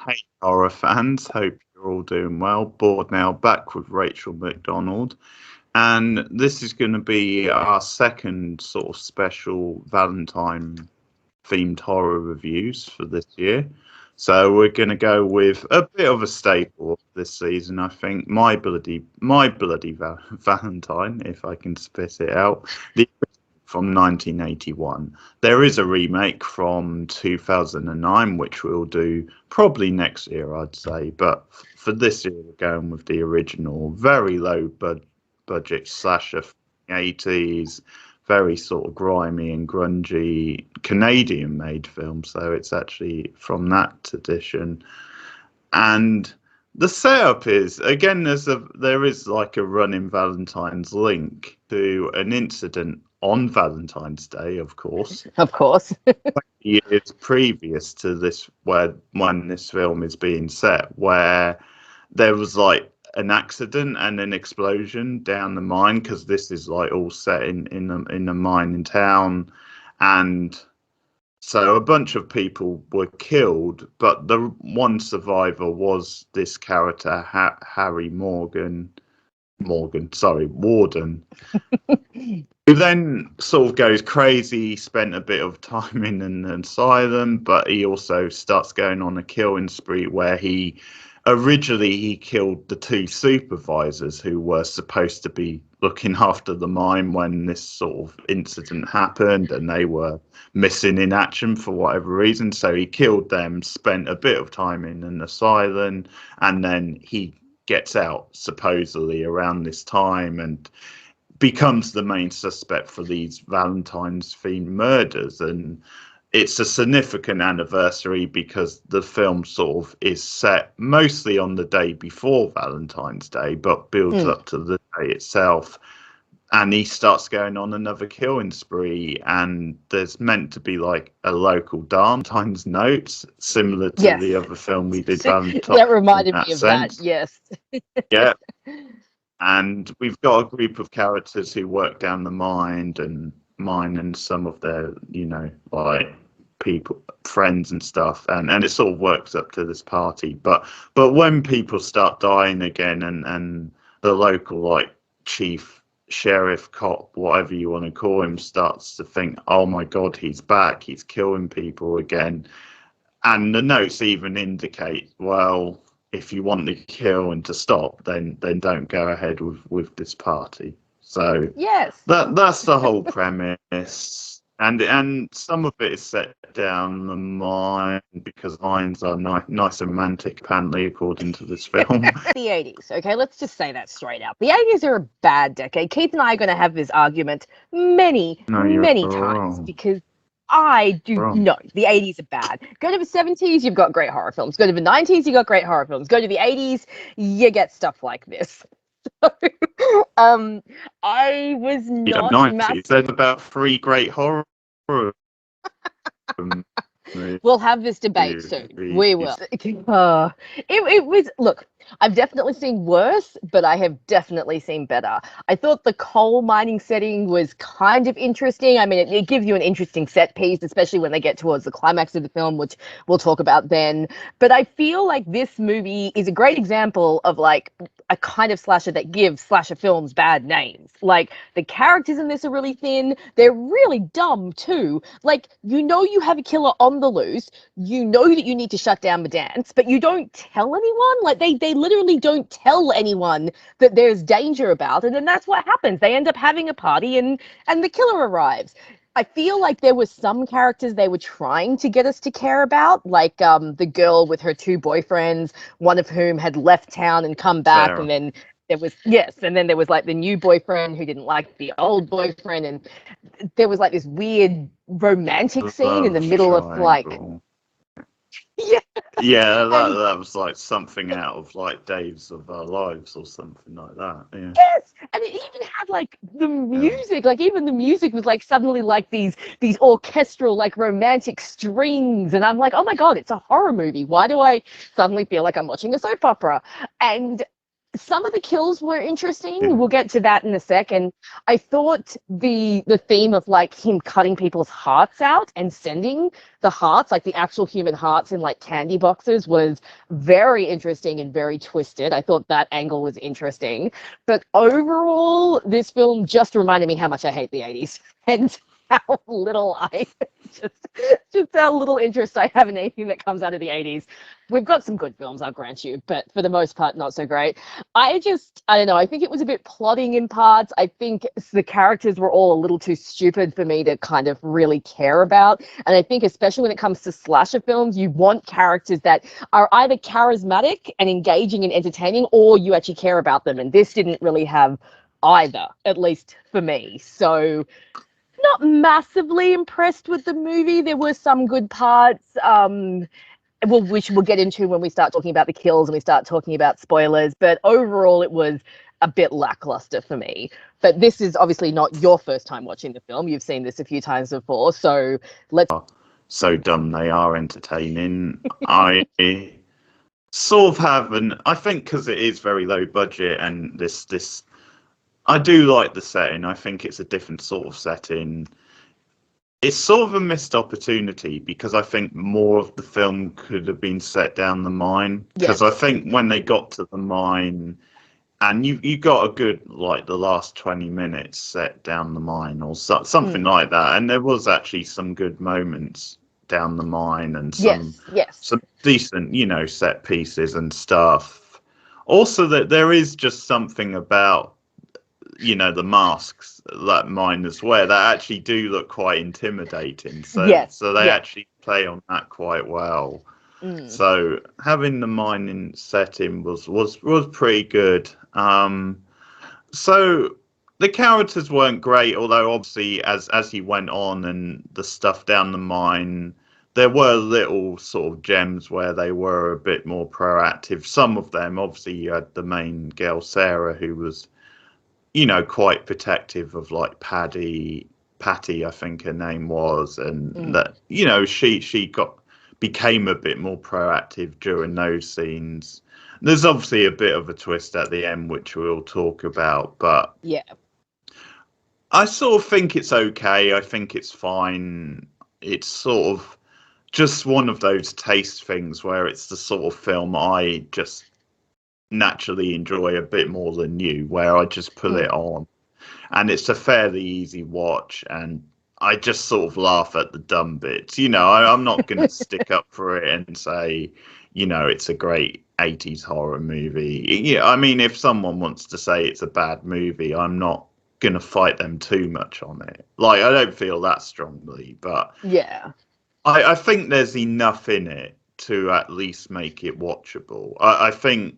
Hey, horror fans. Hope you're all doing well. Bored now, back with Rachel McDonald. And this is going to be our second sort of special Valentine themed horror reviews for this year. So we're going to go with a bit of a staple this season, I think. My bloody Valentine, if I can spit it out. The from 1981. There is a remake from 2009, which we'll do probably next year, I'd say. But for this year, we're going with the original, very low budget slasher from the 80s, very sort of grimy and grungy Canadian made film. So it's actually from that tradition. And the setup is again there is like a running Valentine's link to an incident on Valentine's Day, of course, Of course. years previous to this, where when this film is being set, where there was like an accident and an explosion down the mine, because this is like all set in a mine in town, and so a bunch of people were killed, but the one survivor was this character, Harry Warden, who then sort of goes crazy. He spent a bit of time in an asylum, but he also starts going on a killing spree where he killed the two supervisors who were supposed to be looking after the mine when this sort of incident happened, and they were missing in action for whatever reason. So he killed them, spent a bit of time in an asylum, and then he gets out supposedly around this time and becomes the main suspect for these Valentine's themed murders. And it's a significant anniversary because the film sort of is set mostly on the day before Valentine's Day, but builds up to the day itself. And he starts going on another killing spree, and there's meant to be like a local Valentine's notes, similar to Yes. the other film we did, Valentine. That reminded me of that, yes. Yeah. And we've got a group of characters who work down the mine and some of their, like people, friends and stuff, and it sort of works up to this party. But when people start dying again, and the local like chief, sheriff, cop, whatever you want to call him, starts to think, oh my god, he's back, he's killing people again. And the notes even indicate, well, if you want to kill and to stop, then don't go ahead with this party. So Yes. that's the whole premise. And some of it is set down the mine, because mines are nice and romantic, apparently, according to this film. The 80s, okay? Let's just say that straight out. The 80s are a bad decade. Keith and I are going to have this argument many times wrong. because I do Wrong. know the 80s are bad. Go to the 70s, you've got great horror films. Go to the 90s, you've got great horror films. Go to the 80s, you get stuff like this. So, I was not 90s. There's about 3 great horror. We'll have this debate soon. We will. It was, look, I've definitely seen worse, but I have definitely seen better. I thought the coal mining setting was kind of interesting. I mean, it gives you an interesting set piece, especially when they get towards the climax of the film, which we'll talk about then. But I feel like this movie is a great example of like a kind of slasher that gives slasher films bad names. Like, the characters in this are really thin. They're really dumb too. Like, you have a killer on the loose. You know that you need to shut down the dance, but you don't tell anyone. Like, they literally don't tell anyone that there's danger about, and then that's what happens. They end up having a party, and the killer arrives. I feel like there were some characters they were trying to get us to care about, like the girl with her 2 boyfriends, one of whom had left town and come back, Sarah. and then there was like the new boyfriend who didn't like the old boyfriend, and there was like this weird romantic scene in the middle of like, yeah, that was like something out of like Days of Our Lives or something like that. Yeah. Yes, and it even had like the music, like even the music was like suddenly like these orchestral like romantic strings, and I'm like, oh my god, it's a horror movie. Why do I suddenly feel like I'm watching a soap opera? And some of the kills were interesting. Yeah. We'll get to that in a sec. And I thought the theme of like him cutting people's hearts out and sending the hearts, like the actual human hearts in like candy boxes, was very interesting and very twisted. I thought that angle was interesting. But overall, this film just reminded me how much I hate the 80s and how little I just how little interest I have in anything that comes out of the 80s. We've got some good films, I'll grant you, but for the most part, not so great. I don't know. I think it was a bit plotting in parts. I think the characters were all a little too stupid for me to kind of really care about. And I think, especially when it comes to slasher films, you want characters that are either charismatic and engaging and entertaining, or you actually care about them. And this didn't really have either, at least for me. So, not massively impressed with the movie. There were some good parts. Which we'll get into when we start talking about the kills and we start talking about spoilers. But overall, it was a bit lackluster for me. But this is obviously not your first time watching the film. You've seen this a few times before. So let's. So dumb they are entertaining. I sort of have, and I think because it is very low budget and this, I do like the setting. I think it's a different sort of setting. It's sort of a missed opportunity because I think more of the film could have been set down the mine. Because Yes. I think when they got to the mine, and you got a good like the last 20 minutes set down the mine or something like that, and there was actually some good moments down the mine and some decent set pieces and stuff. Also, that there is just something about the masks that miners wear that actually do look quite intimidating. So they actually play on that quite well. So having the mining setting was pretty good. So the characters weren't great, although obviously as he went on and the stuff down the mine, there were little sort of gems where they were a bit more proactive. Some of them, obviously, you had the main girl Sarah, who was quite protective of like Patty, I think her name was, and that she became a bit more proactive during those scenes. There's obviously a bit of a twist at the end, which we'll talk about, but I sort of think it's okay. I think it's fine. It's sort of just one of those taste things where it's the sort of film I just naturally enjoy a bit more than you, where I just put it on and it's a fairly easy watch and I just sort of laugh at the dumb bits. I'm not going to stick up for it and say, it's a great 80s horror movie. Yeah, I mean, if someone wants to say it's a bad movie, I'm not going to fight them too much on it. Like, I don't feel that strongly, but I think there's enough in it to at least make it watchable. I think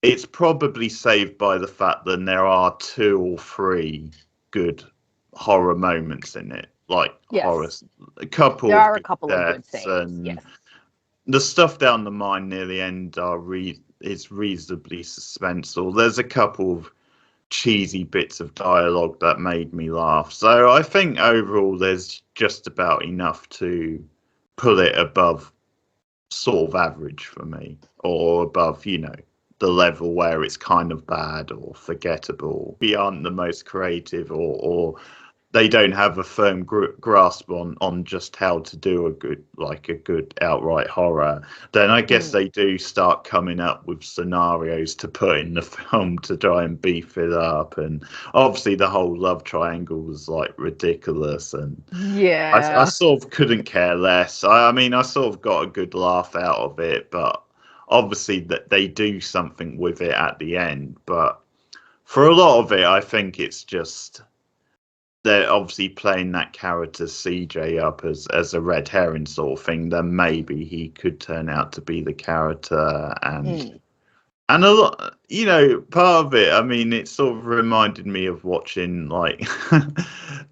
it's probably saved by the fact that there are 2 or 3 good horror moments in it, like horror, a couple there of are a good couple of good deaths, scenes. and the stuff down the mine near the end is reasonably suspenseful. There's a couple of cheesy bits of dialogue that made me laugh. So I think overall there's just about enough to pull it above sort of average for me, or above, the level where it's kind of bad or forgettable. We aren't the most creative, or they don't have a firm grasp on just how to do a good outright horror. Then I guess they do start coming up with scenarios to put in the film to try and beef it up. And obviously the whole love triangle was like ridiculous, and I sort of couldn't care less. I mean, I sort of got a good laugh out of it, but obviously that they do something with it at the end. But for a lot of it, I think it's just they're obviously playing that character CJ up as a red herring sort of thing. Then maybe he could turn out to be the character, and a lot, part of it, I mean, it sort of reminded me of watching like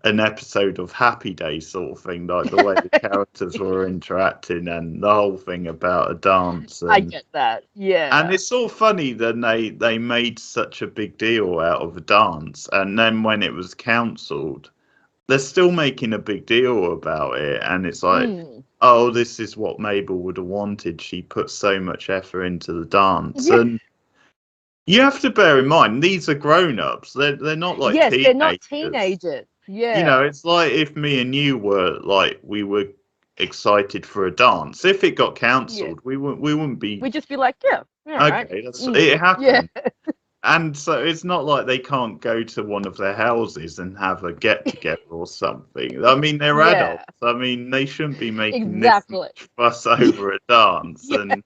an episode of Happy Days sort of thing, like the way the characters were interacting and the whole thing about a dance. And, I get that, and it's sort of funny that they made such a big deal out of a dance, and then when it was cancelled, they're still making a big deal about it, and it's like, oh, this is what Mabel would have wanted. She put so much effort into the dance. And You have to bear in mind these are grown-ups. They're not like Yes, they're not teenagers. teenagers. You know, Yeah. it's like if me and you were like we were excited for a dance. If it got Yeah. cancelled, we wouldn't be We'd just be like, yeah, all right. okay. That's Mm, it yeah. happened. And so it's not like they can't go to one of their houses and have a get together or something. I mean, they're Yeah. adults. I mean, they shouldn't be making this Exactly. much fuss over a dance. Yeah.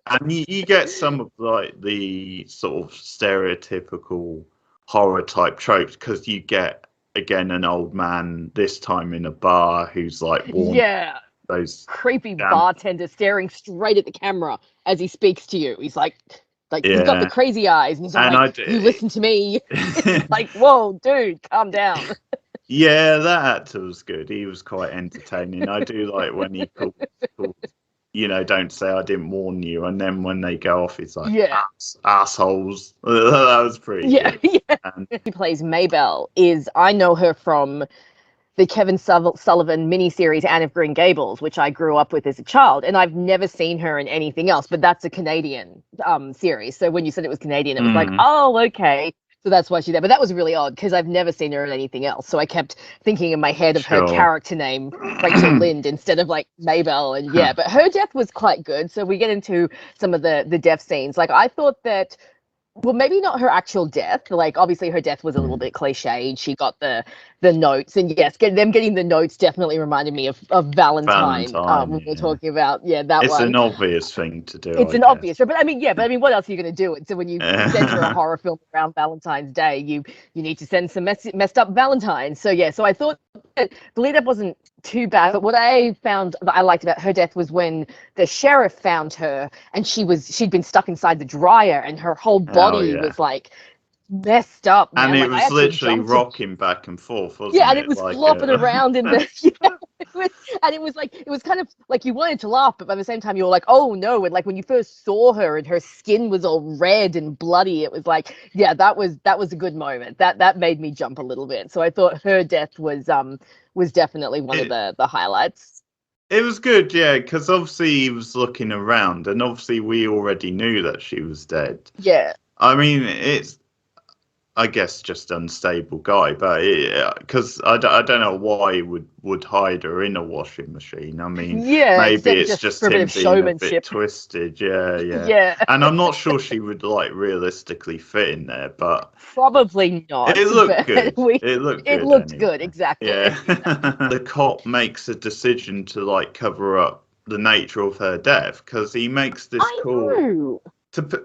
And you get some of like the sort of stereotypical horror type tropes because you get again an old man this time in a bar who's like warm Yeah. those Creepy damn bartender staring straight at the camera as he speaks to you. He's like he's got the yeah. crazy eyes, and he's all And like, "You listen to me." It's like, whoa, dude, calm down. Yeah, that actor was good. He was quite entertaining. I do like when he called, don't say I didn't warn you. And then when they go off, he's like, Yeah. assholes. That was pretty Yeah, good. yeah. And She plays Maybelle. I know her from the Kevin Sullivan miniseries Anne of Green Gables, which I grew up with as a child, and I've never seen her in anything else. But that's a Canadian series. So when you said it was Canadian, it was like, oh, okay. So that's why she's there. But that was really odd because I've never seen her in anything else. So I kept thinking in my head of her sure. character name, Rachel Lind, instead of like Maybelle. And yeah, but her death was quite good. So we get into some of the death scenes. Like I thought that, well, maybe not her actual death. Like, obviously, her death was a little bit cliched. She got the notes, and yes, them getting the notes definitely reminded me of Valentine. Valentine, When we're yeah. talking about that It's one. an obvious thing to do, It's I an guess. obvious, but I mean, yeah, but I mean, what else are you going to do? And so when you center a horror film around Valentine's Day, you need to send some messed up Valentines. So yeah, so I thought that the lead up wasn't too bad, but what I found that I liked about her death was when the sheriff found her and she'd been stuck inside the dryer and her whole Oh, body yeah. was like messed up, And man. it Like I was actually literally jumped to, rocking back and forth, yeah, wasn't and it it? was Like, flopping around in the yeah, and it was like it was kind of like you wanted to laugh, but by the same time you were like, oh no. And like when you first saw her and her skin was all red and bloody, it was like, yeah, that was a good moment. That made me jump a little bit. So I thought her death was definitely one of it, the highlights. it was good, yeah, because obviously he was looking around, and obviously we already knew that she was dead. Yeah. I mean, it's, I guess, just unstable guy, but because I don't know why he would hide her in a washing machine. I mean, Yeah, maybe except it's just just for a bit him of being a bit showmanship. twisted. Yeah, yeah. Yeah. And I'm not sure she would like realistically fit in there, but Probably not, it looked but good. It looked it good looked anyway. good, exactly. Yeah. The cop makes a decision to like cover up the nature of her death because he makes this I call know. to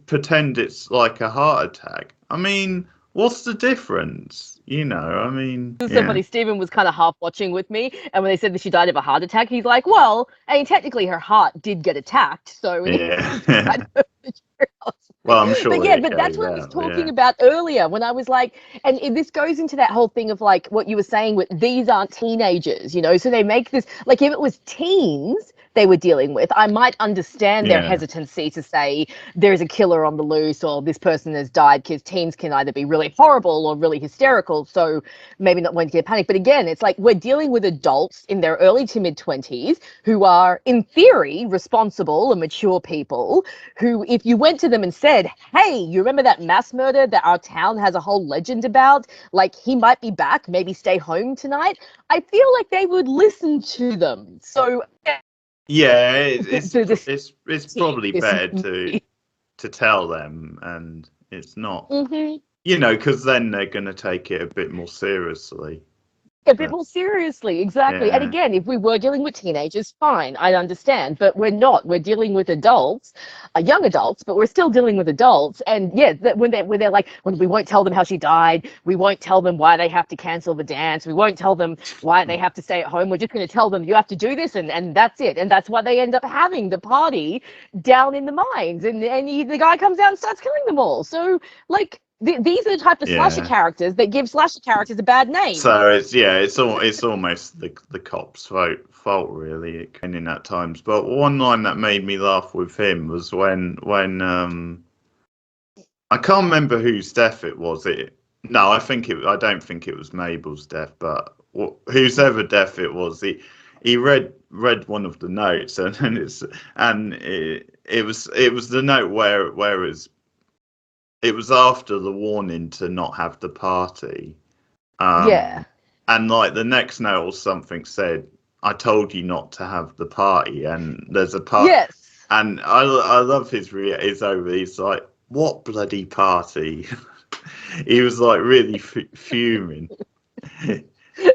pretend it's like a heart attack. I mean, what's the difference? I mean, This is so yeah, funny. Stephen was kind of half watching with me, and when they said that she died of a heart attack, he's like, "Well, I mean, technically her heart did get attacked, so it's yeah. kind of the truth." Well, I'm But sure yeah, it but that's gave what I was out. talking Yeah, about earlier when I was like, and this goes into that whole thing of like what you were saying with these aren't teenagers, so they make this like if it was teens they were dealing with, I might understand their yeah, hesitancy to say there's a killer on the loose or this person has died, because teens can either be really horrible or really hysterical. So maybe not going to get panic. But again, it's like we're dealing with adults in their early to mid 20s who are, in theory, responsible and mature people who, if you went to them and said, hey, you remember that mass murder that our town has a whole legend about? Like, he might be back, maybe stay home tonight. I feel like they would listen to them. So, yeah. this, It's probably this better movie. to tell them, and it's not, Mm-hmm. because then they're going to take it a bit more seriously. A bit But more seriously, exactly. And yeah, again, if we were dealing with teenagers, fine, I understand. But we're not. We're dealing with adults, young adults, but we're still dealing with adults. And yeah, when they're like, when we won't tell them how she died, we won't tell them why they have to cancel the dance, we won't tell them why they have to stay at home. We're just going to tell them you have to do this, and that's it. And that's why they end up having the party down in the mines, and the guy comes out and starts killing them all. So like. These are the type of slasher yeah. characters that give slasher characters a bad name. So it's almost the cop's fault really. It came in at times. But one line that made me laugh with him was when I can't remember whose death it was. No, I don't think it was Mabel's death, but whose ever death it was. He read one of the notes, and it was the note where it's it was after the warning to not have the party. Yeah. And like the next note or something said, "I told you not to have the party," and there's a part, Yes. and I love his over. He's like, "What bloody party?" He was like really fuming.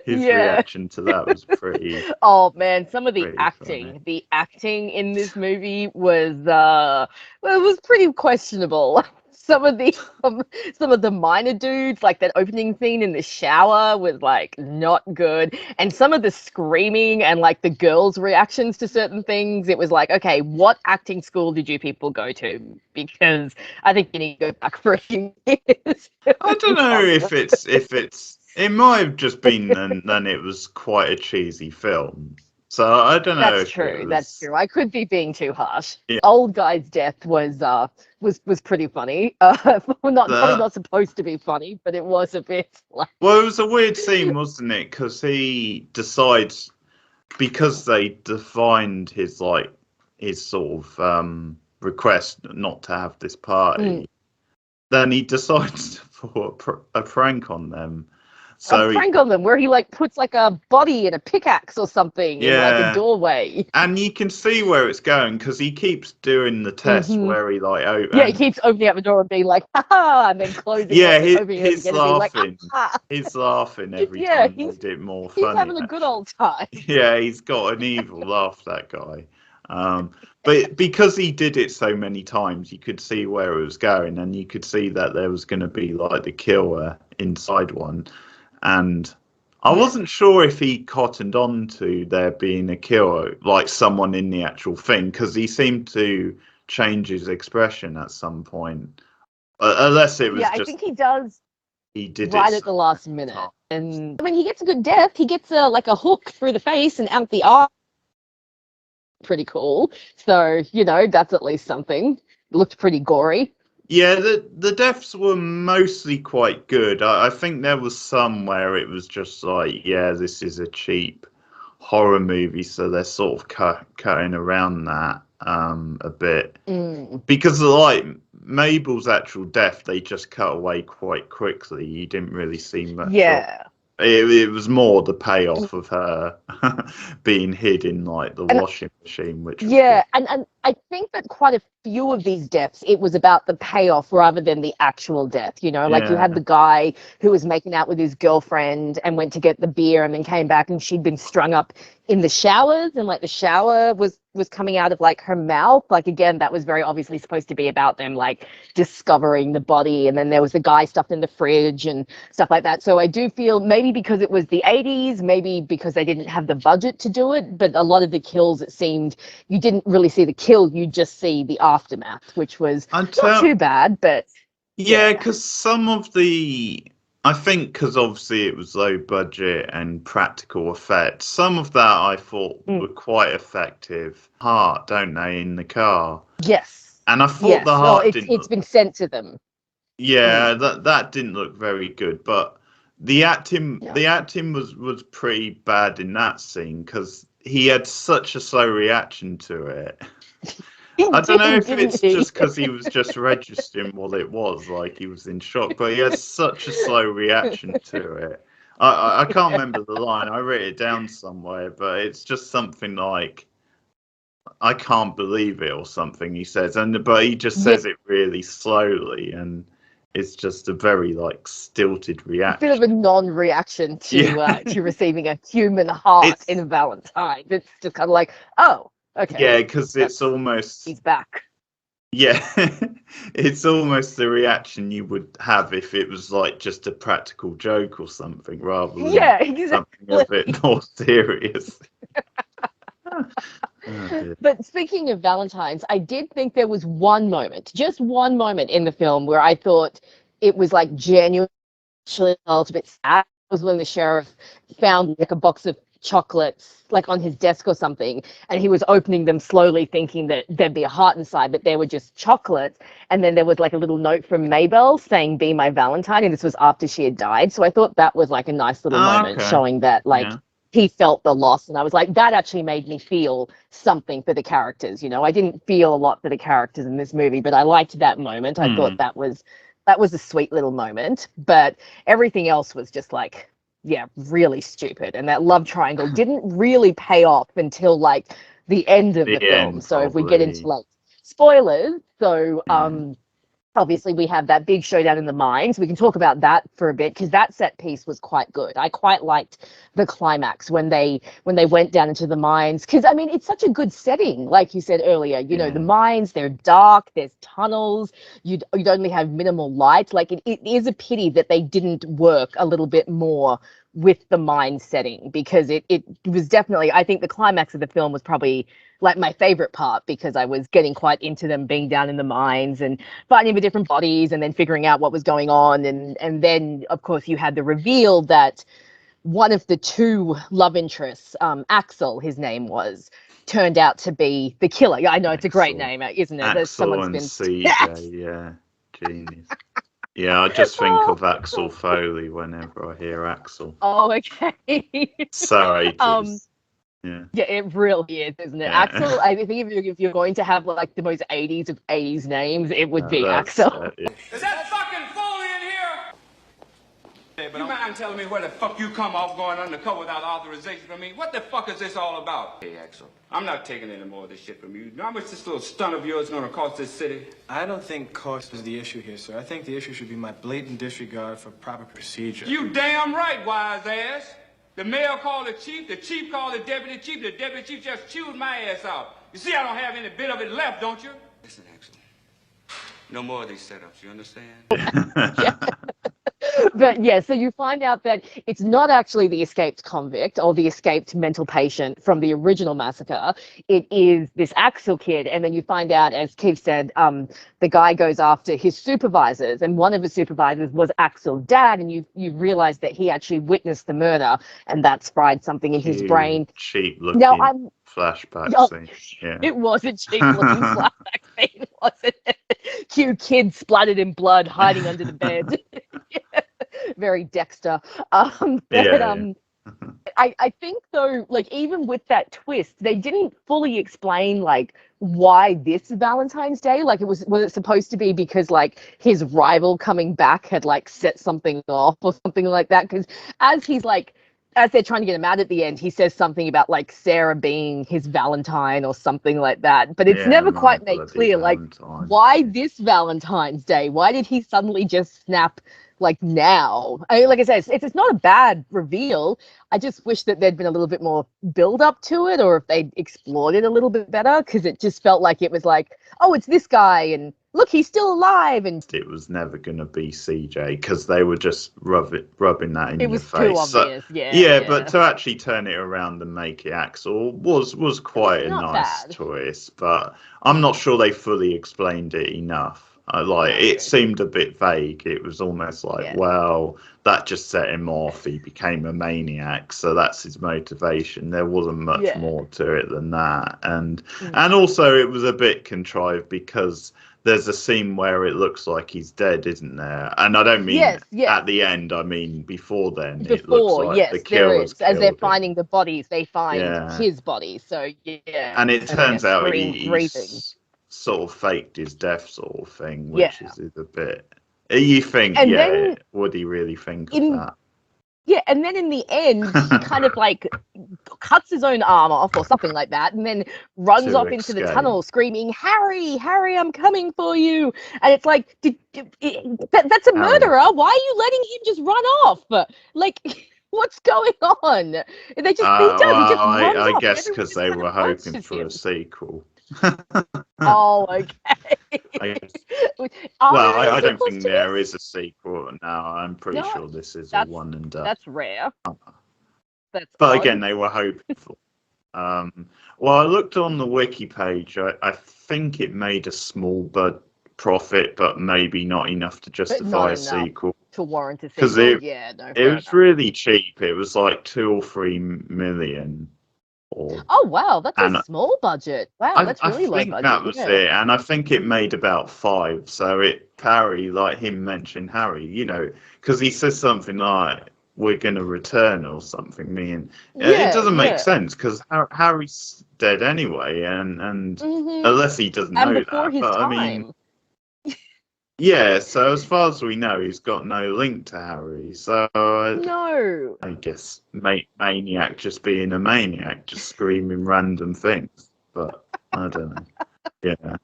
His Yeah. reaction to that was pretty Oh man, some of funny. the acting in this movie was well, it was pretty questionable. Some of the minor dudes, like that opening scene in the shower, was like not good, and some of the screaming and like the girls' reactions to certain things, it was like, okay, what acting school did you people go to? Because I think you need to go back for a few years. I don't know if it's it might have just been then it was quite a cheesy film. So I don't know That's if it true. That's was. true. I could be being too harsh. Yeah, Old guy's death was pretty funny. Not probably that. not supposed to be funny, but it was a bit like Well, it was a weird scene, wasn't it? Because he decides, because they defined his like his sort of request not to have this mm, party, then he decides to pull a prank on them. a So prank on them where he like puts like a body and a pickaxe or something in like a yeah, doorway. and you can see where it's going because he keeps doing the test hmm where he like Yeah, he keeps opening up the door and being like, ha ha, and then closing yeah, it and opening it he's again and being like, laughing. ah. He's laughing every Yeah, time they do it more he's funny, having a good actually. old time. Yeah, he's got an evil laugh, that guy. But because he did it so many times, you could see where it was going, and you could see that there was going to be like the killer inside one. And I Yeah. wasn't sure if he cottoned on to there being a killer, like someone in the actual thing, because he seemed to change his expression at some point. Unless it Yeah, was I just think he does he did it right so at the last many times. minute. And when he gets a good death, he gets a like a hook through the face and out the eye. Pretty cool. So, that's at least something. Looked pretty gory. Yeah, the deaths were mostly quite good. I think there was some where it was just like, yeah, this is a cheap horror movie, so they're sort of cutting around that a bit. Mm. Because like Mabel's actual death, they just cut away quite quickly. You didn't really see much of. Yeah. It was more the payoff of her being hid in like the And washing machine, which was good. yeah, and I think that quite a few of these deaths, it was about the payoff rather than the actual death. Like you had Yeah. the guy who was making out with his girlfriend and went to get the beer and then came back and she'd been strung up in the showers and like the shower was coming out of like her mouth. Like again, that was very obviously supposed to be about them like discovering the body. And then there was the guy stuffed in the fridge and stuff like that. So I do feel maybe because it was the 80s, maybe because they didn't have the budget to do it, but a lot of the kills, it seemed you didn't really see the kill, you just see the aftermath, which was not Until too bad, but Yeah, yeah. because some of I think because obviously it was low budget and practical effects, some of that I thought Mm. were quite effective. Heart, don't they, in the car? Yes. And I thought the Yes. Well, heart it's didn't it's look, been sent to them. yeah, Mm. that didn't look very good, but Yeah. the acting was pretty bad in that scene because he had such a slow reaction to it. He I don't know did, if didn't it's he? just because he was just registering what it was, like he was in shock, but he has such a slow reaction to it. I can't remember the line. I wrote it down somewhere, but it's just something like "I can't believe it" or something he says, and but he just Yeah. says it really slowly, and it's just a very like stilted A bit of reaction. a non-reaction Yeah, to receiving a human heart in it's a Valentine. It's just kind of like, oh, okay, yeah, because it's that's almost he's back. yeah, it's almost the reaction you would have if it was like just a practical joke or something, rather than Yeah, something a exactly. bit more serious. Oh dear. But speaking of Valentine's, I did think there was one moment, just one moment in the film where I thought it was like genuinely felt a bit sad. It was when the sheriff found like a box of chocolates like on his desk or something, and he was opening them slowly thinking that there'd be a heart inside, but they were just chocolates. And then there was like a little note from Mabel saying, "Be my Valentine," and this was after she had died. So I thought that was like a nice little Oh, moment okay. showing that like Yeah. he felt the loss. And I was like, that actually made me feel something for the characters. I didn't feel a lot for the characters in this movie, but I liked that moment. I thought Hmm. that was That was a sweet little moment, but everything else was just like, yeah, really stupid. And that love triangle didn't really pay off until like the end of the film. end, So if we get into probably. like spoilers, so Yeah. obviously we have that big showdown in the mines. We can talk about that for a bit because that set piece was quite good. I quite liked the climax when they went down into the mines, because I mean it's such a good setting, like you said earlier. You know, the mines, they're dark, there's tunnels, you'd only have minimal light. Like it is a pity that they didn't work a little bit more with the mine setting, because it was definitely, I think the climax of the film was probably like my favorite part, because I was getting quite into them being down in the mines and finding the different bodies and then figuring out what was going on. And then, of course, you had the reveal that one of the two love interests, Axel, his name was, turned out to be the killer. Yeah, I know, it's a great name, isn't it? Axel and CJ, yeah, genius. Yeah, I just think of Axel Foley whenever I hear Axel. Oh, okay. So 80s. Yeah, it really is, isn't it? Yeah. Axel, I think if you're going to have like the most 80s of 80s names, it would be Axel. Yeah. Is that fucking Foley in here? Hey, but you mind telling me where the fuck you come off going undercover without authorization from me? What the fuck is this all about? Hey, Axel, I'm not taking any more of this shit from you. You know how much this little stunt of yours is going to cost this city? I don't think cost is the issue here, sir. I think the issue should be my blatant disregard for proper procedure. You damn right, wise ass. The mayor called the chief called the deputy chief just chewed my ass out. You see I don't have any bit of it left, don't you? Listen, Axel, no more of these setups, you understand? But yeah, so you find out that it's not actually the escaped convict or the escaped mental patient from the original massacre. It is this Axel kid. And then you find out, as Keith said, the guy goes after his supervisors, and one of his supervisors was Axel's dad, and you realize that he actually witnessed the murder, and that's fried something in his brain. Cheap looking flashback scene. Yeah. It was a cheap looking flashback scene, wasn't it? Cute kid splattered in blood hiding under the bed. Very Dexter. I think though, like even with that twist, they didn't fully explain like why this Valentine's Day. Like was it supposed to be because like his rival coming back had like set something off or something like that? Because as they're trying to get him out at the end, he says something about like Sarah being his Valentine or something like that. But it's never quite made clear, Valentine. Like, why this Valentine's Day? Why did he suddenly just snap like now? I mean, like I said, it's not a bad reveal. I just wish that there'd been a little bit more build up to it, or if they'd explored it a little bit better, because it just felt like it was like, oh, it's this guy, and look, he's still alive. And it was never going to be CJ because they were just rubbing that in your face. It was too obvious, yeah. But to actually turn it around and make it Axel was quite a nice twist. But I'm not sure they fully explained it enough. It seemed a bit vague. It was almost like, well, that just set him off. He became a maniac, so that's his motivation. There wasn't much more to it than that. And also it was a bit contrived because there's a scene where it looks like he's dead, isn't there? And I don't mean at the end, I mean before then. It looks like the killer's killed as they're him. Finding the bodies, they find his body. So and it turns out he's sort of faked his death, sort of thing, which is a bit. You think, then, would he really think of that? Yeah, and then in the end, he kind of like cuts his own arm off or something like that, and then runs off into the tunnel screaming, "Harry, Harry, I'm coming for you!" And it's like, that's a murderer. Why are you letting him just run off? Like, what's going on? And they just I guess because they were hoping for a sequel. Oh, okay. I don't think there is a sequel now. I'm pretty sure this is a one and done. That's rare. But again, they were hoping for. Well, I looked on the wiki page. I think it made a small profit, but maybe not enough to justify a sequel. To warrant a sequel. Because it was really cheap. It was like 2 or 3 million. Oh wow, that's a small budget. Wow, that's really low budget. I think that was it, and I think it made about 5. So Harry, like him mentioning Harry, you know, because he says something like, "We're going to return" or something. It doesn't make sense because Harry's dead anyway, and unless he doesn't know that. His time. Yeah, so as far as we know, he's got no link to Harry. So No. I guess maniac just being a maniac, just screaming random things. But I don't know. Yeah.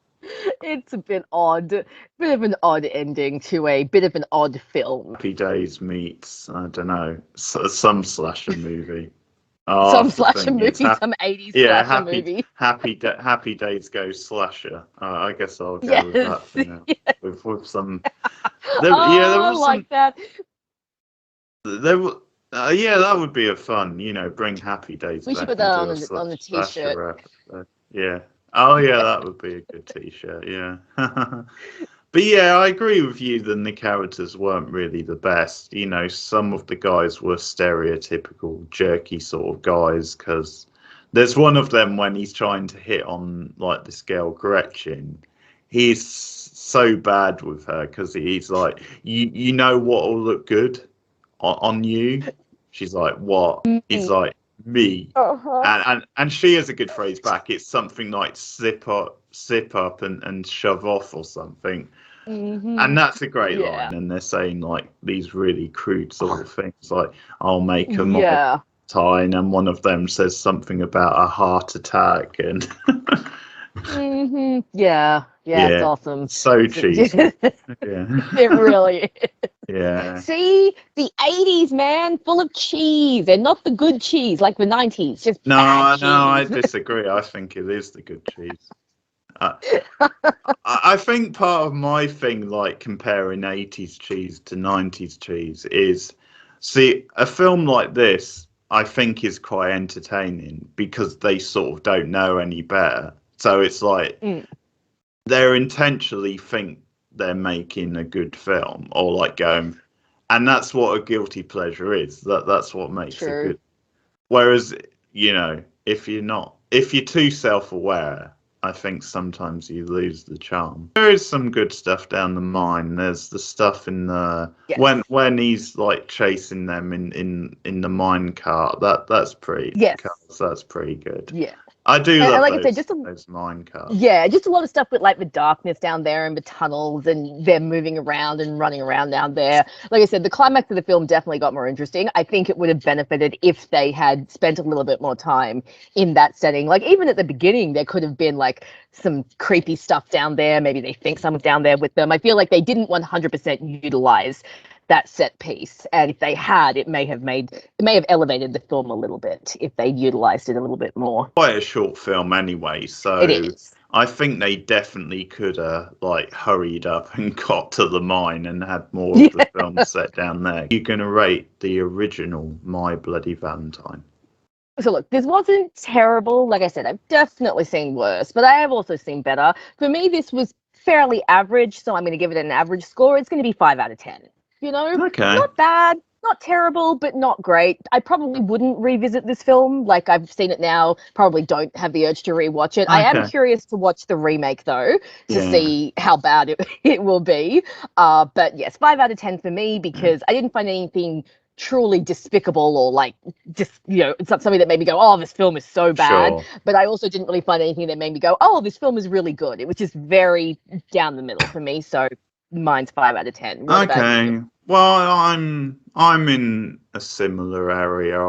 It's a bit odd. Bit of an odd ending to a bit of an odd film. Happy Days meets, I don't know, some slasher movie. Some slasher movie, some 80s slasher movie. Happy Days goes slasher. I guess I'll go Yes. with that for now. Yes. With some. There was like that. Yeah, that would be a fun. Bring Happy Days. We should put that on the t-shirt. Yeah. Oh yeah, that would be a good t-shirt. Yeah. But yeah, I agree with you that the characters weren't really the best. Some of the guys were stereotypical jerky sort of guys, because there's one of them when he's trying to hit on like this girl Gretchen. He's so bad with her because he's like, you know what will look good on you? She's like, what? He's like, me. And she has a good phrase back. It's something like sip up and shove off or something. Mm-hmm. And that's a great line. And they're saying like these really crude sort of things like, I'll make a Valentine, and one of them says something about a heart attack, and mm-hmm. Yeah, it's awesome. So cheesy. Yeah. It really is. Yeah. See, the 80s, man, full of cheese, and not the good cheese like the 90s. Just bad cheese. I disagree. I think it is the good cheese. I think part of my thing, like comparing 80s cheese to 90s cheese, is a film like this, I think, is quite entertaining because they sort of don't know any better. So it's like they're intentionally think they're making a good film, or like going, and that's what a guilty pleasure is. That's what makes it good. Whereas, if you're too self-aware, I think sometimes you lose the charm. There is some good stuff down the mine. There's the stuff in the when he's like chasing them in the mine cart. That's pretty. Yes. That's pretty good. Yeah. I do love like those, I said, those mine carts. Yeah, just a lot of stuff with like the darkness down there and the tunnels and them moving around and running around down there. Like I said, the climax of the film definitely got more interesting. I think it would have benefited if they had spent a little bit more time in that setting. Like even at the beginning, there could have been like some creepy stuff down there. Maybe they think someone's down there with them. I feel like they didn't 100% utilize that set piece, and if they had, it may have elevated the film a little bit if they utilized it a little bit more. Quite a short film anyway, so it is. I think they definitely could have like hurried up and got to the mine and had more of the film set down there. You're gonna rate the original My Bloody Valentine? So look, this wasn't terrible. Like I said, I've definitely seen worse, but I have also seen better. For me, this was fairly average, so I'm going to give it an average score. It's going to be 5 out of 10. Not bad, not terrible, but not great. I probably wouldn't revisit this film. Like, I've seen it now, probably don't have the urge to rewatch it. I am curious to watch the remake, though, to see how bad it will be. But yes, 5 out of 10 for me, because I didn't find anything truly despicable or like just it's not something that made me go, oh, this film is so bad. But I also didn't really find anything that made me go, oh, this film is really good. It was just very down the middle for me. So mine's 5 out of 10. Okay. Well, I'm in a similar area,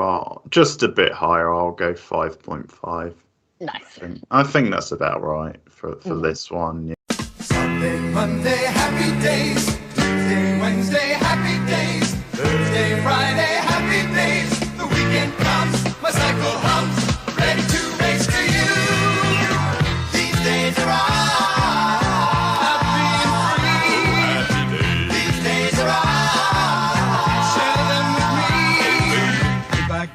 just a bit higher. I'll go 5.5. Nice. I think that's about right for this one. Yeah. Sunday, Monday, happy days. Tuesday, Wednesday, happy days. Thursday, Friday, happy days. The weekend comes, my cycle hums, ready to race to you. These days are all.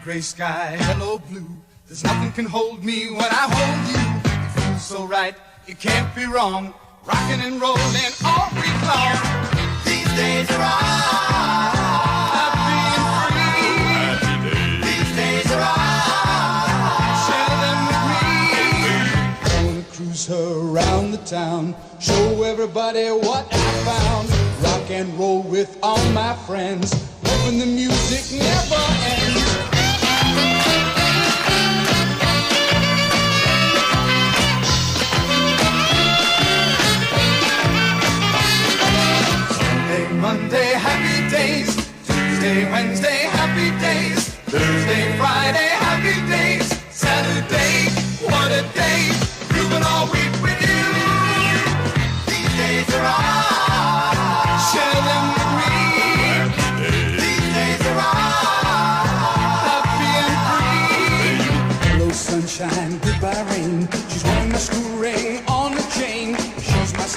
Gray sky, hello blue. There's nothing can hold me when I hold you. You feel so right, you can't be wrong. Rocking and rolling all week long. These days are all being free. These days are all. Share them with me. I wanna cruise her around the town, show everybody what I found. Rock and roll with all my friends, hoping the music never ends.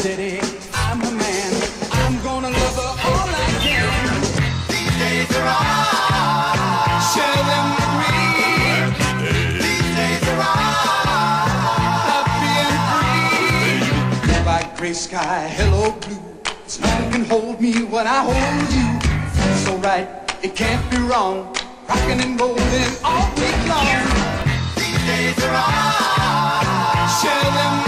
city. I'm the man. I'm gonna love her all I can. These days are on. Share them with me. These days are on. Happy and free. Blue like gray sky, hello blue. There's nothing can hold me when I hold you. It feels so right, it can't be wrong. Rocking and rolling all week long. These days are on. Share them